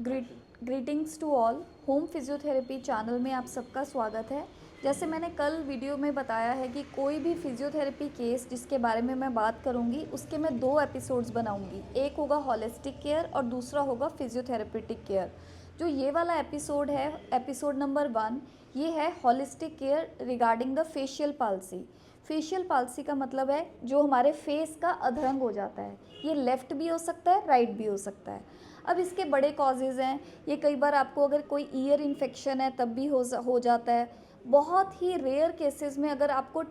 Greetings to all. Home physiotherapy channel में आप सबका स्वागत है। जैसे मैंने कल वीडियो में बताया है कि कोई भी फिजियोथेरेपी केस जिसके बारे में मैं बात करूंगी उसके मैं 2 एपिसोड्स बनाऊंगी। एक होगा हॉलिस्टिक केयर और दूसरा होगा फिजियोथेरेपेटिक केयर। जो ये वाला एपिसोड है, एपिसोड नंबर 1, ये है holistic care regarding the facial palsy. Facial palsy का मतलब है जो हमारे फेस का अधरंग हो जाता है। ये लेफ़्ट भी हो सकता है, राइट भी हो सकता है। अब इसके बड़े कॉजेज़ हैं। ये कई बार आपको अगर कोई ईयर इन्फेक्शन है तब भी हो जाता है। बहुत ही रेयर केसेस में अगर आपको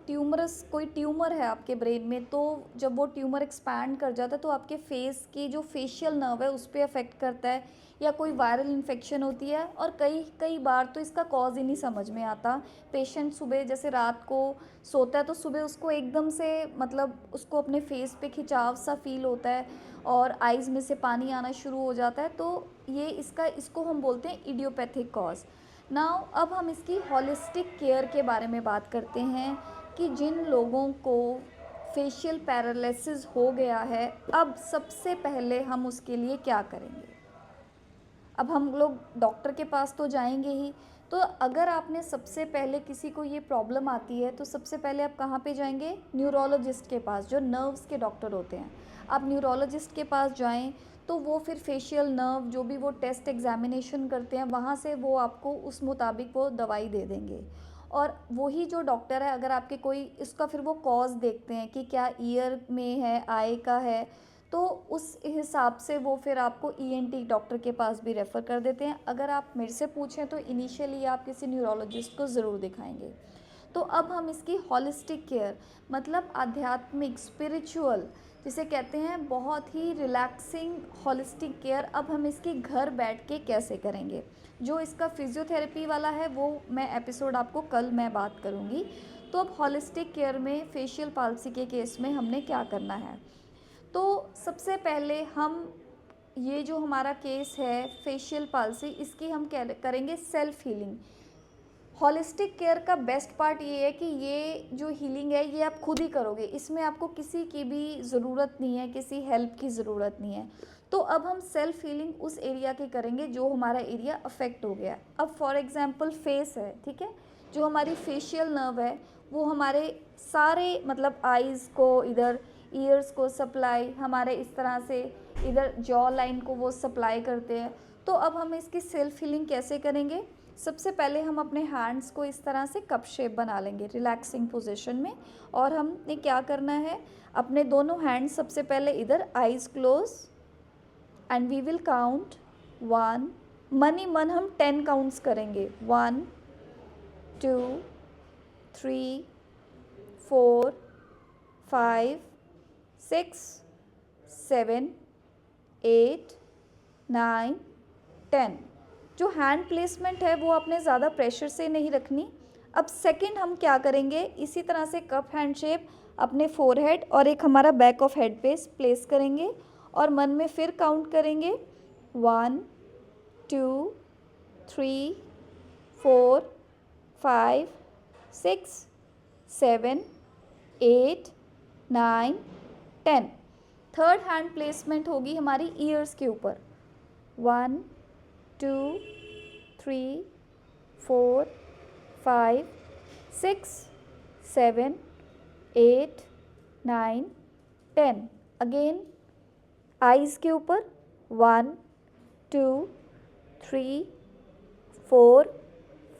कोई ट्यूमर है आपके ब्रेन में, तो जब वो ट्यूमर एक्सपैंड कर जाता है तो आपके फेस की जो फेशियल नर्व है उस पर अफेक्ट करता है, या कोई वायरल इन्फेक्शन होती है। और कई कई बार तो इसका कॉज ही नहीं समझ में आता। पेशेंट सुबह जैसे रात को सोता है तो सुबह उसको एकदम से मतलब उसको अपने फेस पे खिंचाव सा फील होता है और आइज़ में से पानी आना शुरू हो जाता है। तो ये इसको हम बोलते हैं इडियोपैथिक कॉज। नाउ अब हम इसकी हॉलिस्टिक केयर के बारे में बात करते हैं कि जिन लोगों को फेशियल पैरालिसिस हो गया है, अब सबसे पहले हम उसके लिए क्या करेंगे। अब हम लोग डॉक्टर के पास तो जाएंगे ही। तो अगर आपने सबसे पहले किसी को ये प्रॉब्लम आती है तो सबसे पहले आप कहाँ पे जाएंगे? न्यूरोलॉजिस्ट के पास, जो नर्व्स के डॉक्टर होते हैं। आप न्यूरोलॉजिस्ट के पास जाएं तो वो फिर फेशियल नर्व जो भी वो टेस्ट एग्जामिनेशन करते हैं वहाँ से वो आपको उस मुताबिक वो दवाई दे देंगे। और वही जो डॉक्टर है, अगर आपके कोई इसका फिर वो कॉज देखते हैं कि क्या ईयर में है, आई का है, तो उस हिसाब से वो फिर आपको ईएनटी डॉक्टर के पास भी रेफ़र कर देते हैं। अगर आप मेरे से पूछें तो इनिशियली आप किसी न्यूरोलॉजिस्ट को ज़रूर दिखाएंगे। तो अब हम इसकी हॉलिस्टिक केयर मतलब आध्यात्मिक, स्पिरिचुअल जिसे कहते हैं, बहुत ही रिलैक्सिंग हॉलिस्टिक केयर अब हम इसकी घर बैठ के कैसे करेंगे। जो इसका फिजियोथेरेपी वाला है वो मैं एपिसोड आपको कल मैं बात करूँगी। तो अब हॉलिस्टिक केयर में फेशियल पाल्सी के केस में हमने क्या करना है। तो सबसे पहले हम ये जो हमारा केस है फेशियल पाल्सी, इसकी हम करेंगे सेल्फ हीलिंग। हॉलिस्टिक केयर का बेस्ट पार्ट ये है कि ये जो हीलिंग है ये आप खुद ही करोगे, इसमें आपको किसी की भी ज़रूरत नहीं है, किसी हेल्प की ज़रूरत नहीं है। तो अब हम सेल्फ हीलिंग उस एरिया की करेंगे जो हमारा एरिया अफेक्ट हो गया है। अब फॉर एग्जांपल फेस है, ठीक है, जो हमारी फेशियल नर्व है वो हमारे सारे मतलब आइज़ को इधर, ईयर्स को सप्लाई, हमारे इस तरह से इधर जॉ लाइन को वो सप्लाई करते हैं। तो अब हम इसकी सेल्फ हीलिंग कैसे करेंगे? सबसे पहले हम अपने हैंड्स को इस तरह से कप शेप बना लेंगे रिलैक्सिंग पोजीशन में। और हमने क्या करना है, अपने दोनों हैंड्स सबसे पहले इधर, eyes close, and we will count 1, मन ही मन हम 10 काउंट्स करेंगे। 1 2 3 4 5 6 7 8 9 10। जो हैंड प्लेसमेंट है वो आपने ज़्यादा प्रेशर से नहीं रखनी। अब सेकंड हम क्या करेंगे, इसी तरह से कप हैंड शेप अपने फोरहेड और एक हमारा बैक ऑफ हेड पे प्लेस करेंगे और मन में फिर काउंट करेंगे 1 2 3 4 5 6 7 8 9 10। थर्ड हैंड प्लेसमेंट होगी हमारी ईयर्स के ऊपर। 1 2 3 4 5 6 7 8 9 10। अगेन आइज़ के ऊपर 1 2 3 4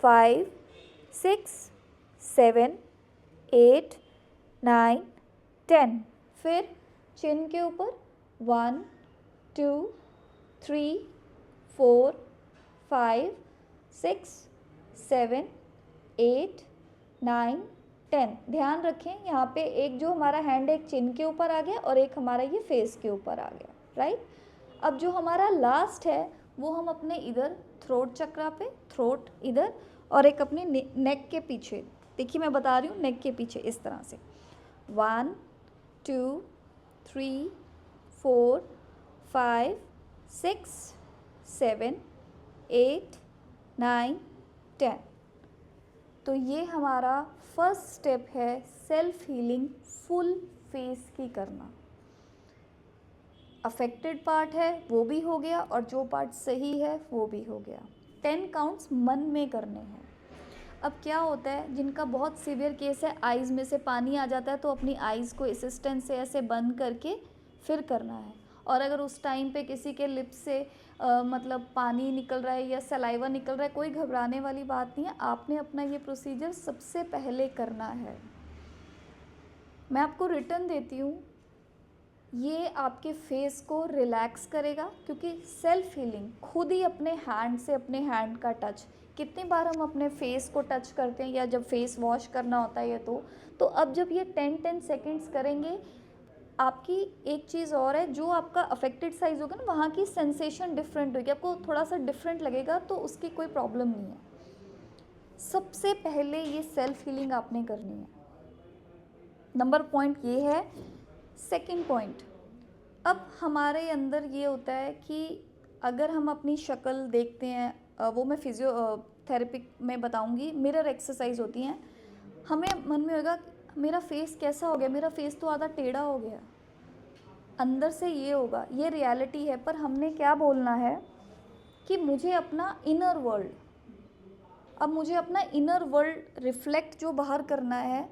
5 6 7 8 9 10। फिर चिन के ऊपर 1 2 3 4 5 6 7 8 9 10। ध्यान रखें यहाँ पे एक जो हमारा हैंड एक चिन के ऊपर आ गया और एक हमारा ये फेस के ऊपर आ गया, राइट। अब जो हमारा लास्ट है वो हम अपने इधर थ्रोट चक्रा पे, थ्रोट इधर, और एक अपने नेक के पीछे, देखिए मैं बता रही हूँ, नेक के पीछे इस तरह से 1 2 3 4 5 6 7 8 9 10। तो ये हमारा फर्स्ट स्टेप है सेल्फ हीलिंग फुल फेस की करना। अफेक्टेड पार्ट है वो भी हो गया और जो पार्ट सही है वो भी हो गया। 10 काउंट्स मन में करने हैं। अब क्या होता है, जिनका बहुत सीवियर केस है, आइज़ में से पानी आ जाता है, तो अपनी आइज़ को असिस्टेंट से ऐसे बंद करके फिर करना है। और अगर उस टाइम पे किसी के लिप्स से मतलब पानी निकल रहा है या सलाइवा निकल रहा है, कोई घबराने वाली बात नहीं है। आपने अपना ये प्रोसीजर सबसे पहले करना है। मैं आपको रिटर्न देती हूँ, ये आपके फेस को रिलैक्स करेगा, क्योंकि सेल्फ हीलिंग खुद ही अपने हैंड से, अपने हैंड का टच, कितनी बार हम अपने फेस को टच करते हैं या जब फेस वॉश करना होता है तो अब जब ये 10 सेकेंड्स करेंगे, आपकी एक चीज़ और है, जो आपका अफेक्टेड साइज़ होगा ना, वहाँ की सेंसेशन डिफरेंट होगी, आपको थोड़ा सा डिफरेंट लगेगा, तो उसकी कोई प्रॉब्लम नहीं है। सबसे पहले ये सेल्फ हीलिंग आपने करनी है। नंबर पॉइंट ये है। सेकंड पॉइंट, अब हमारे अंदर ये होता है कि अगर हम अपनी शक्ल देखते हैं, वो मैं फिजियोथेरेपी में बताऊंगी, मिरर एक्सरसाइज होती हैं। हमें मन में होगा मेरा फेस कैसा हो गया, मेरा फेस तो आधा टेढ़ा हो गया। अंदर से ये होगा, ये रियलिटी है, पर हमने क्या बोलना है कि मुझे अपना इनर वर्ल्ड, अब मुझे अपना इनर वर्ल्ड रिफ्लेक्ट जो बाहर करना है,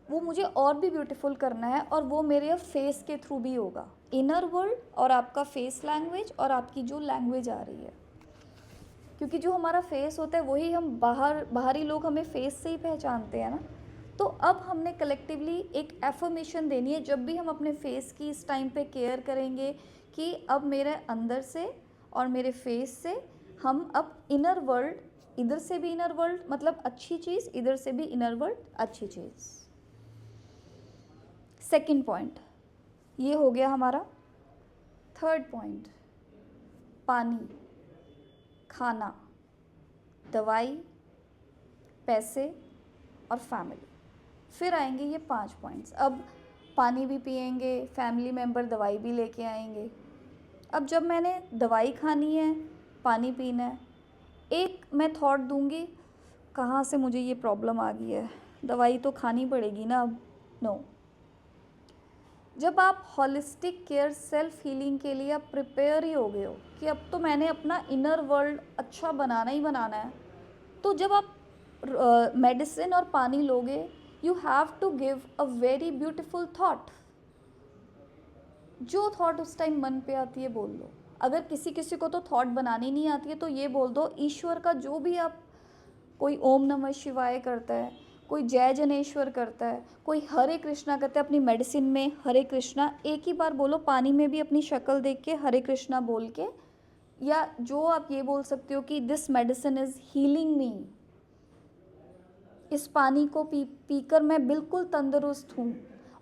वो मुझे और भी ब्यूटीफुल करना है, और वो मेरे फेस के थ्रू भी होगा। इनर वर्ल्ड और आपका फेस लैंग्वेज और आपकी जो लैंग्वेज आ रही है, क्योंकि जो हमारा फेस होता है वही हम बाहरी लोग हमें फेस से ही पहचानते हैं ना। तो अब हमने कलेक्टिवली एक एफर्मेशन देनी है, जब भी हम अपने फेस की इस टाइम पे केयर करेंगे, कि अब मेरे अंदर से और मेरे फेस से हम अब इनर वर्ल्ड, इधर से भी इनर वर्ल्ड मतलब अच्छी चीज़, इधर से भी इनर वर्ल्ड अच्छी चीज़। सेकंड पॉइंट ये हो गया हमारा। थर्ड पॉइंट, पानी, खाना, दवाई, पैसे और फैमिली। फिर आएंगे ये 5 पॉइंट्स। अब पानी भी पिएंगे, फैमिली मेम्बर दवाई भी लेके आएंगे। अब जब मैंने दवाई खानी है, पानी पीना है, एक मैं थॉट दूंगी, कहाँ से मुझे ये प्रॉब्लम आ गई है, दवाई तो खानी पड़ेगी ना अब। नो, जब आप हॉलिस्टिक केयर सेल्फ हीलिंग के लिए आप प्रिपेयर ही हो गए हो कि अब तो मैंने अपना इनर वर्ल्ड अच्छा बनाना ही बनाना है, तो जब आप मेडिसिन और पानी लोगे, you have to give a very beautiful thought. जो थॉट उस टाइम मन पे आती है बोल दो। अगर किसी किसी को तो थॉट बनानी नहीं आती है, तो ये बोल दो, ईश्वर का जो भी आप, कोई ओम नमः शिवाय करता है, कोई जय जनेश्वर करता है, कोई हरे कृष्णा करता है, अपनी मेडिसिन में हरे कृष्णा एक ही बार बोलो, पानी में भी अपनी शक्ल देख के हरे कृष्णा बोल के, या जो आप ये बोल सकते हो कि दिस मेडिसिन इज़ हीलिंग मी, इस पानी को पीकर मैं बिल्कुल तंदुरुस्त हूँ।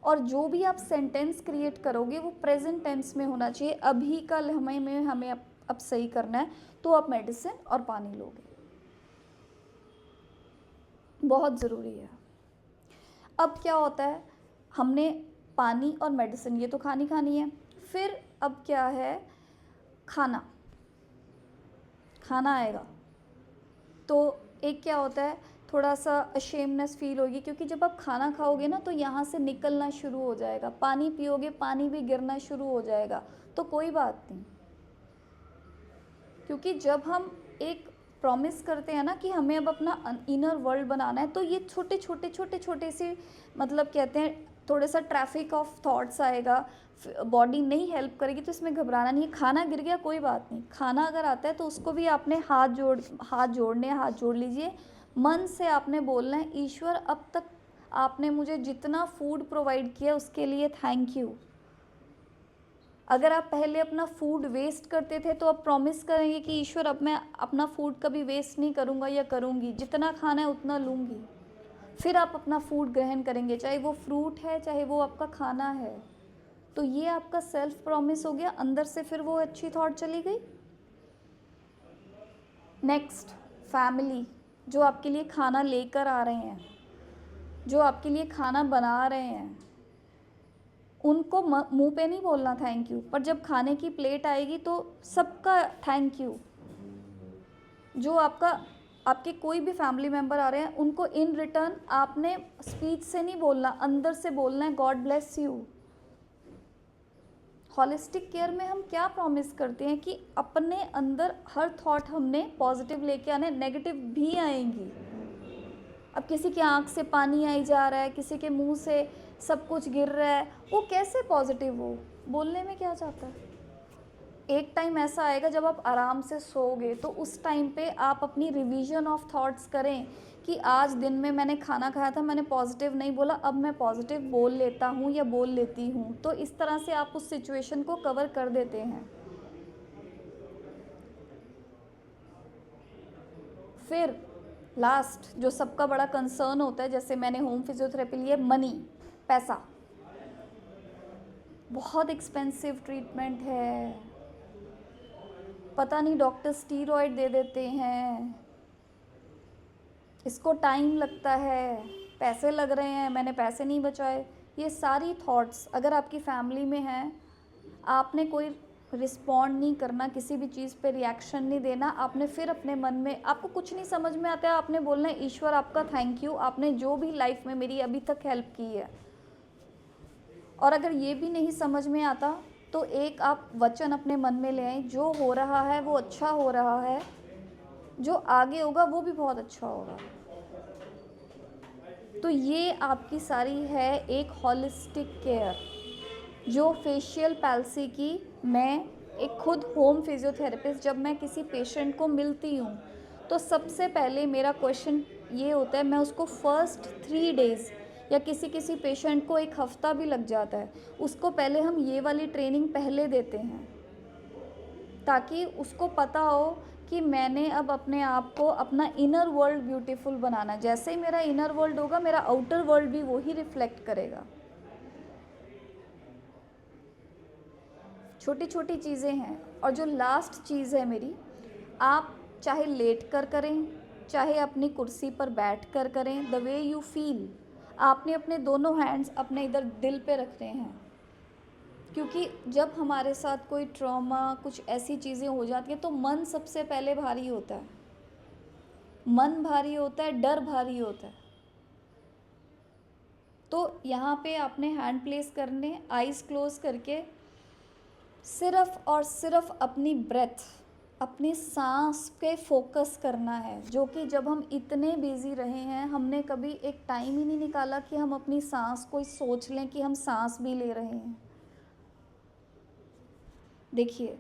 और जो भी आप सेंटेंस क्रिएट करोगे वो प्रेजेंट टेंस में होना चाहिए, अभी का लम्हे में हमें अब सही करना है, तो आप मेडिसिन और पानी लोगे, बहुत ज़रूरी है। अब क्या होता है, हमने पानी और मेडिसिन ये तो खानी है। फिर अब क्या है, खाना आएगा, तो एक क्या होता है, थोड़ा सा अशेमनेस फील होगी, क्योंकि जब आप खाना खाओगे ना, तो यहाँ से निकलना शुरू हो जाएगा। पानी पियोगे, पानी भी गिरना शुरू हो जाएगा, तो कोई बात नहीं, क्योंकि जब हम एक प्रॉमिस करते हैं ना कि हमें अब अपना इनर वर्ल्ड बनाना है, तो ये छोटे से मतलब कहते हैं, थोड़े सा ट्रैफिक ऑफ थॉट्स आएगा, बॉडी नहीं हेल्प करेगी, तो इसमें घबराना नहीं है। खाना गिर गया कोई बात नहीं, खाना अगर आता है तो उसको भी आपने हाथ जोड़ लीजिए, मन से आपने बोलना है, ईश्वर अब तक आपने मुझे जितना फूड प्रोवाइड किया उसके लिए थैंक यू। अगर आप पहले अपना फूड वेस्ट करते थे, तो अब प्रॉमिस करेंगे कि ईश्वर अब मैं अपना फूड कभी वेस्ट नहीं करूँगा या करूँगी, जितना खाना है उतना लूँगी। फिर आप अपना फूड ग्रहण करेंगे, चाहे वो फ्रूट है, चाहे वो आपका खाना है। तो ये आपका सेल्फ प्रॉमिस हो गया, अंदर से फिर वो अच्छी थॉट चली गई। नेक्स्ट, फैमिली, जो आपके लिए खाना लेकर आ रहे हैं, जो आपके लिए खाना बना रहे हैं, उनको मुंह पे नहीं बोलना थैंक यू, पर जब खाने की प्लेट आएगी तो सबका थैंक यू। जो आपके कोई भी फैमिली मेम्बर आ रहे हैं, उनको इन रिटर्न आपने स्पीच से नहीं बोलना, अंदर से बोलना है, God bless you. Holistic care में हम क्या प्रॉमिस करते हैं कि अपने अंदर हर थॉट हमने पॉजिटिव लेके आने, नेगेटिव भी आएंगी। अब किसी की आंख से पानी आई जा रहा है, किसी के मुंह से सब कुछ गिर रहा है, वो कैसे पॉजिटिव हो? बोलने में क्या जाता है? एक टाइम ऐसा आएगा जब आप आराम से सोओगे, तो उस टाइम पे आप अपनी रिवीजन ऑफ थॉट्स करें कि आज दिन में मैंने खाना खाया था, मैंने पॉजिटिव नहीं बोला, अब मैं पॉजिटिव बोल लेता हूँ या बोल लेती हूँ। तो इस तरह से आप उस सिचुएशन को कवर कर देते हैं। फिर लास्ट जो सबका बड़ा कंसर्न होता है, जैसे मैंने होम फिजियोथेरेपी लिए, मनी, पैसा। बहुत एक्सपेंसिव ट्रीटमेंट है, पता नहीं डॉक्टर स्टीरॉयड दे देते हैं, इसको टाइम लगता है, पैसे लग रहे हैं, मैंने पैसे नहीं बचाए। ये सारी थॉट्स अगर आपकी फैमिली में हैं, आपने कोई रिस्पॉन्ड नहीं करना, किसी भी चीज़ पे रिएक्शन नहीं देना। आपने फिर अपने मन में, आपको कुछ नहीं समझ में आता है, आपने बोलना है ईश्वर आपका थैंक यू, आपने जो भी लाइफ में मेरी अभी तक हेल्प की है। और अगर ये भी नहीं समझ में आता तो एक आप वचन अपने मन में ले आएं, जो हो रहा है वो अच्छा हो रहा है, जो आगे होगा वो भी बहुत अच्छा होगा। तो ये आपकी सारी है एक हॉलिस्टिक केयर, जो फेशियल पैल्सी की मैं एक खुद होम फिजियोथेरेपिस्ट, जब मैं किसी पेशेंट को मिलती हूँ तो सबसे पहले मेरा क्वेश्चन ये होता है, मैं उसको फर्स्ट 3 डेज़ या किसी पेशेंट को 1 हफ़्ता भी लग जाता है, उसको पहले हम ये वाली ट्रेनिंग पहले देते हैं, ताकि उसको पता हो कि मैंने अब अपने आप को, अपना इनर वर्ल्ड ब्यूटीफुल बनाना। जैसे ही मेरा इनर वर्ल्ड होगा, मेरा आउटर वर्ल्ड भी वही रिफ्लेक्ट करेगा। छोटी छोटी चीज़ें हैं। और जो लास्ट चीज़ है मेरी, आप चाहे लेट कर करें, चाहे अपनी कुर्सी पर बैठ कर करें, द वे यू फील, आपने अपने दोनों हैंड्स अपने इधर दिल पे रखने हैं। क्योंकि जब हमारे साथ कोई ट्रॉमा, कुछ ऐसी चीज़ें हो जाती हैं, तो मन सबसे पहले भारी होता है, मन भारी होता है, डर भारी होता है। तो यहाँ पे आपने हैंड प्लेस करने, आइज़ क्लोज करके सिर्फ़ और सिर्फ अपनी ब्रेथ, अपनी सांस पे फोकस करना है। जो कि जब हम इतने बिज़ी रहे हैं, हमने कभी एक टाइम ही नहीं निकाला कि हम अपनी सांस को सोच लें कि हम सांस भी ले रहे हैं। देखिए,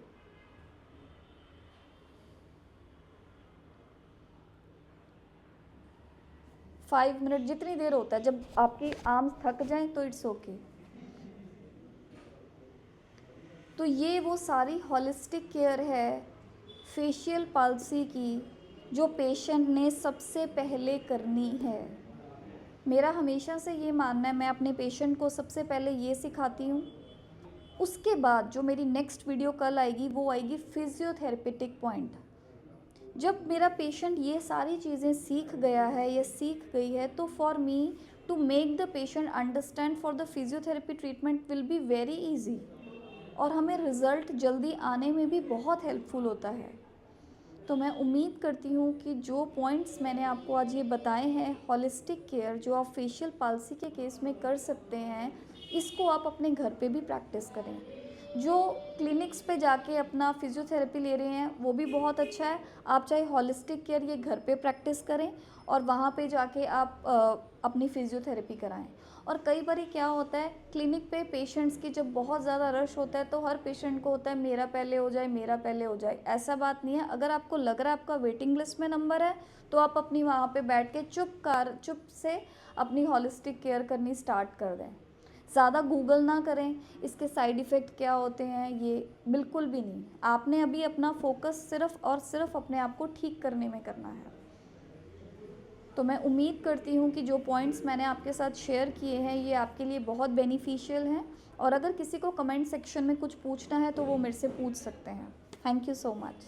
फाइव मिनट जितनी देर होता है, जब आपकी आर्म्स थक जाएं तो इट्स ओके। तो ये वो सारी हॉलिस्टिक केयर है फेशियल पाल्सी की, जो पेशेंट ने सबसे पहले करनी है। मेरा हमेशा से ये मानना है, मैं अपने पेशेंट को सबसे पहले ये सिखाती हूँ। उसके बाद जो मेरी नेक्स्ट वीडियो कल आएगी, वो आएगी फिजियोथेरेपेटिक पॉइंट। जब मेरा पेशेंट ये सारी चीज़ें सीख गया है या सीख गई है, तो for me to make the patient understand for the physiotherapy treatment will be very easy, और हमें रिज़ल्ट जल्दी आने में भी बहुत हेल्पफुल होता है। तो मैं उम्मीद करती हूँ कि जो पॉइंट्स मैंने आपको आज ये बताए हैं, हॉलिस्टिक केयर जो आप फेशियल पाल्सी के केस में कर सकते हैं, इसको आप अपने घर पे भी प्रैक्टिस करें। जो क्लिनिक्स पे जाके अपना फिजियोथेरेपी ले रहे हैं, वो भी बहुत अच्छा है। आप चाहे हॉलिस्टिक केयर ये घर पे प्रैक्टिस करें और वहाँ पे जाके आप अपनी फिजियोथेरेपी कराएं। और कई बार क्या होता है, क्लिनिक पे पेशेंट्स की जब बहुत ज़्यादा रश होता है, तो हर पेशेंट को होता है मेरा पहले हो जाए, मेरा पहले हो जाए। ऐसा बात नहीं है। अगर आपको लग रहा है आपका वेटिंग लिस्ट में नंबर है, तो आप अपनी वहाँ पे बैठ के चुप से अपनी हॉलिस्टिक केयर करनी स्टार्ट कर दें। ज़्यादा गूगल ना करें, इसके साइड इफ़ेक्ट क्या होते हैं, ये बिल्कुल भी नहीं। आपने अभी अपना फोकस सिर्फ़ और सिर्फ अपने आप को ठीक करने में करना है। तो मैं उम्मीद करती हूँ कि जो पॉइंट्स मैंने आपके साथ शेयर किए हैं, ये आपके लिए बहुत बेनिफिशियल हैं। और अगर किसी को कमेंट सेक्शन में कुछ पूछना है, तो वो मेरे से पूछ सकते हैं। Thank you so much.